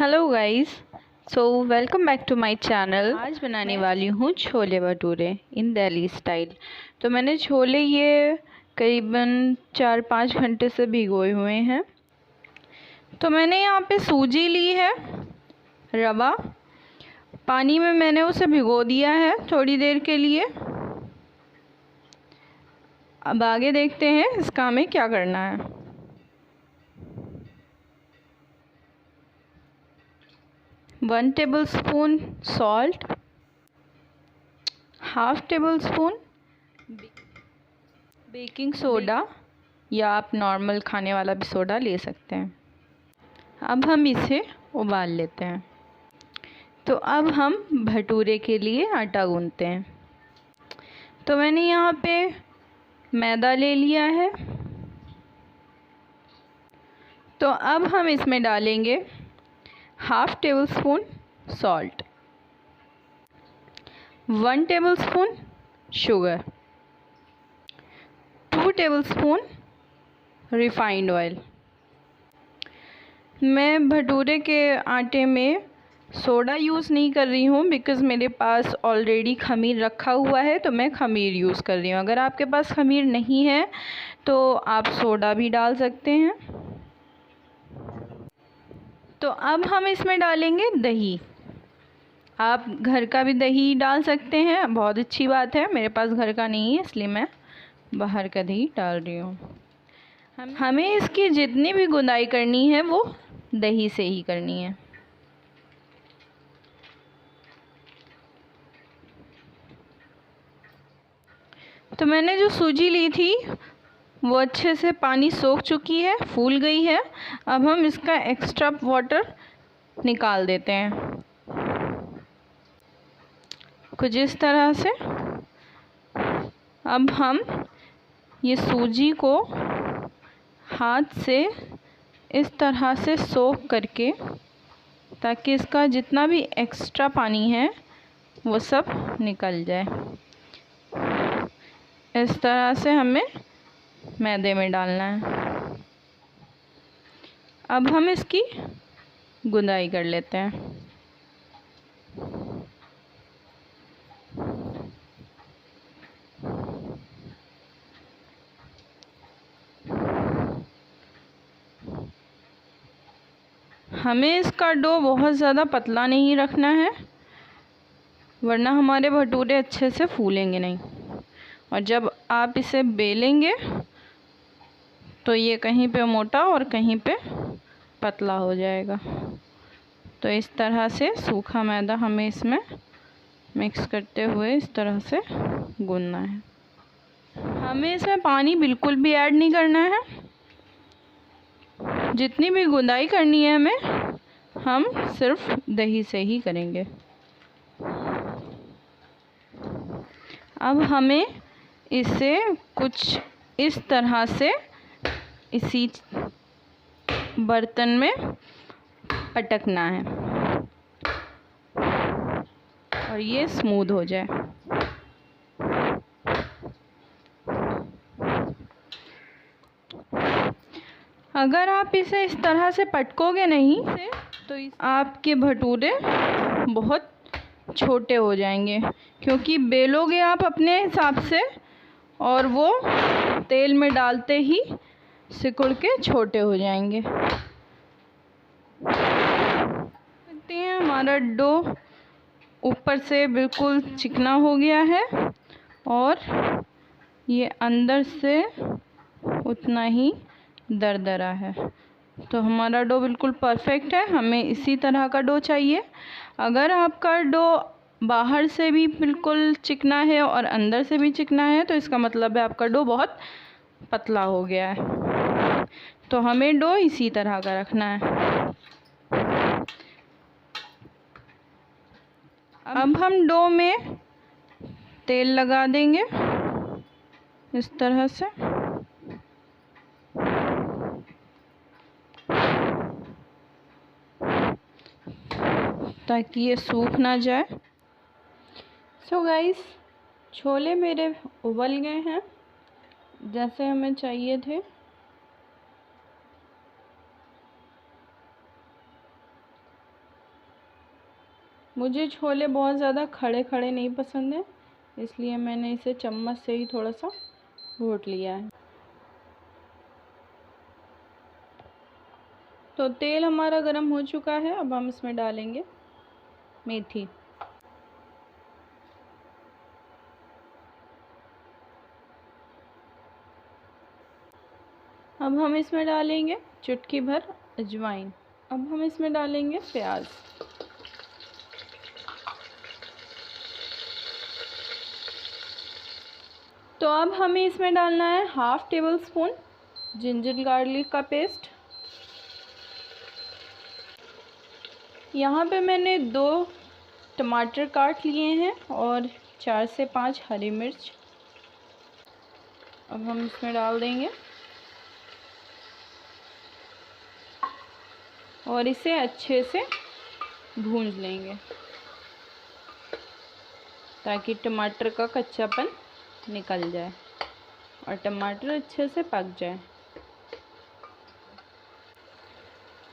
Hello guys. So welcome back to my channel. आज बनाने वाली हूँ छोले भटूरे इन दिल्ली स्टाइल। तो मैंने छोले ये करीबन 4-5 घंटे से भिगोए हुए हैं। तो मैंने यहाँ पे सूजी ली है, रवा, पानी में मैंने उसे भिगो दिया है थोड़ी देर के लिए। अब आगे देखते हैं इसका हमें क्या करना है। 1 tablespoon salt, half table spoon baking soda या आप नॉर्मल खाने वाला भी सोडा ले सकते हैं। अब हम इसे उबाल लेते हैं। तो अब हम भटूरे के लिए आटा गूंथते हैं। तो मैंने यहाँ पे मैदा ले लिया है। तो अब हम इसमें डालेंगे half table spoon salt, 1 tablespoon sugar, 2 tablespoon refined oil. मैं भटूरे के आटे में सोडा यूज़ नहीं कर रही हूँ बिकॉज़ मेरे पास ऑलरेडी खमीर रखा हुआ है, तो मैं खमीर यूज़ कर रही हूँ। अगर आपके पास खमीर नहीं है तो आप सोडा भी डाल सकते हैं। तो अब हम इसमें डालेंगे दही। आप घर का भी दही डाल सकते हैं, बहुत अच्छी बात है। मेरे पास घर का नहीं है इसलिए मैं बाहर का दही डाल रही हूँ। हमें इसकी जितनी भी गुंदाई करनी है वो दही से ही करनी है। तो मैंने जो सूजी ली थी वो अच्छे से पानी सोख चुकी है, फूल गई है। अब हम इसका एक्स्ट्रा वाटर निकाल देते हैं कुछ इस तरह से। अब हम ये सूजी को हाथ से इस तरह से सोख करके, ताकि इसका जितना भी एक्स्ट्रा पानी है वो सब निकल जाए, इस तरह से हमें मैदे में डालना है। अब हम इसकी गुंदाई कर लेते हैं। हमें इसका डो बहुत ज़्यादा पतला नहीं रखना है, वरना हमारे भटूरे अच्छे से फूलेंगे नहीं। और जब आप इसे बेलेंगे तो ये कहीं पे मोटा और कहीं पे पतला हो जाएगा। तो इस तरह से सूखा मैदा हमें इसमें मिक्स करते हुए इस तरह से गूंथना है। हमें इसमें पानी बिल्कुल भी ऐड नहीं करना है। जितनी भी गुंदाई करनी है हमें, हम सिर्फ दही से ही करेंगे। अब हमें इसे कुछ इस तरह से इसी बर्तन में पटकना है और ये स्मूथ हो जाए। अगर आप इसे इस तरह से पटकोगे नहीं तो आपके भटूरे बहुत छोटे हो जाएंगे, क्योंकि बेलोगे आप अपने हिसाब से और वो तेल में डालते ही सिकुड़ के छोटे हो जाएंगे। देखते हैं हमारा डो ऊपर से बिल्कुल चिकना हो गया है और ये अंदर से उतना ही दरदरा है। तो हमारा डो बिल्कुल परफेक्ट है। हमें इसी तरह का डो चाहिए। अगर आपका डो बाहर से भी बिल्कुल चिकना है और अंदर से भी चिकना है तो इसका मतलब है आपका डो बहुत पतला हो गया है। तो हमें डो इसी तरह का रखना है। अब हम डो में तेल लगा देंगे इस तरह से, ताकि ये सूख ना जाए। सो गाइस, छोले मेरे उबल गए हैं जैसे हमें चाहिए थे। मुझे छोले बहुत ज़्यादा खड़े खड़े नहीं पसंद है, इसलिए मैंने इसे चम्मच से ही थोड़ा सा घोट लिया है। तो तेल हमारा गरम हो चुका है। अब हम इसमें डालेंगे मेथी। अब हम इसमें डालेंगे चुटकी भर अजवाइन। अब हम इसमें डालेंगे प्याज। तो अब हमें इसमें डालना है 1/2 टेबल स्पून जिंजर गार्लिक का पेस्ट। यहाँ पे मैंने 2 टमाटर काट लिए हैं और 4 से 5 हरी मिर्च। अब हम इसमें डाल देंगे और इसे अच्छे से भूंज लेंगे ताकि टमाटर का कच्चापन निकल जाए और टमाटर अच्छे से पक जाए।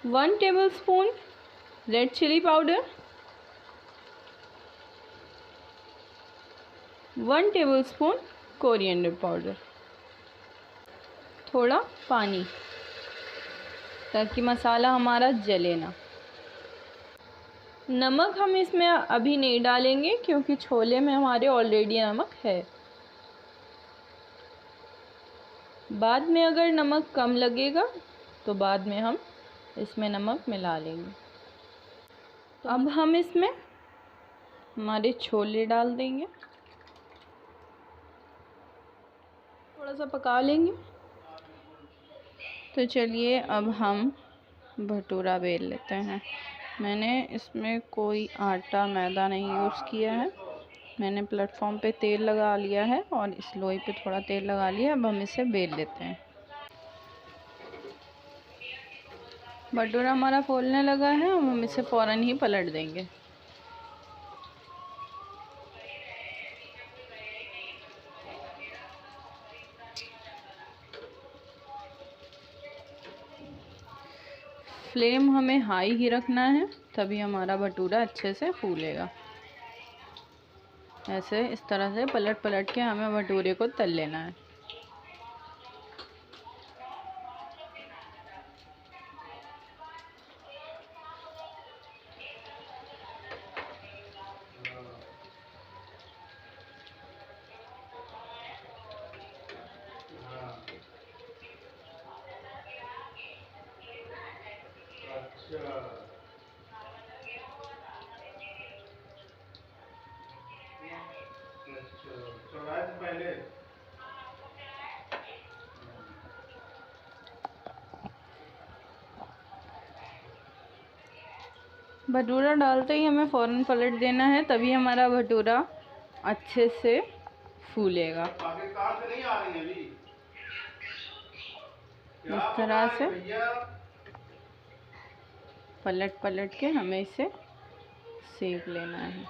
1 tablespoon red chilli powder, 1 tablespoon coriander powder, थोड़ा पानी ताकि मसाला हमारा जले ना। नमक हम इसमें अभी नहीं डालेंगे क्योंकि छोले में हमारे ऑलरेडी नमक है। बाद में अगर नमक कम लगेगा तो बाद में हम इसमें नमक मिला लेंगे। तो अब हम इसमें हमारे छोले डाल देंगे, थोड़ा सा पका लेंगे। तो चलिए अब हम भटूरा बेल लेते हैं। मैंने इसमें कोई आटा मैदा नहीं यूज़ किया है। मैंने प्लेटफॉर्म पे तेल लगा लिया है और इस लोई पे थोड़ा तेल लगा लिया। अब हम इसे बेल लेते हैं। भटूरा हमारा फूलने लगा है, अब हम इसे फ़ौरन ही पलट देंगे। फ्लेम हमें हाई ही रखना है, तभी हमारा भटूरा अच्छे से फूलेगा। ऐसे इस तरह से पलट पलट के हमें भटूरे को तल लेना है। भटूरा डालते ही हमें फ़ौरन पलट देना है, तभी हमारा भटूरा अच्छे से फूलेगा। इस तरह से पलट पलट के हमें इसे सेक लेना है।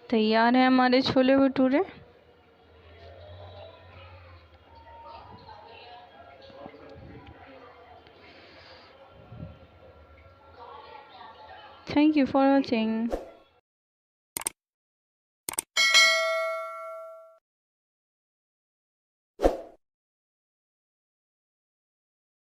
तैयार है हमारे chole bhature. Thank you for watching.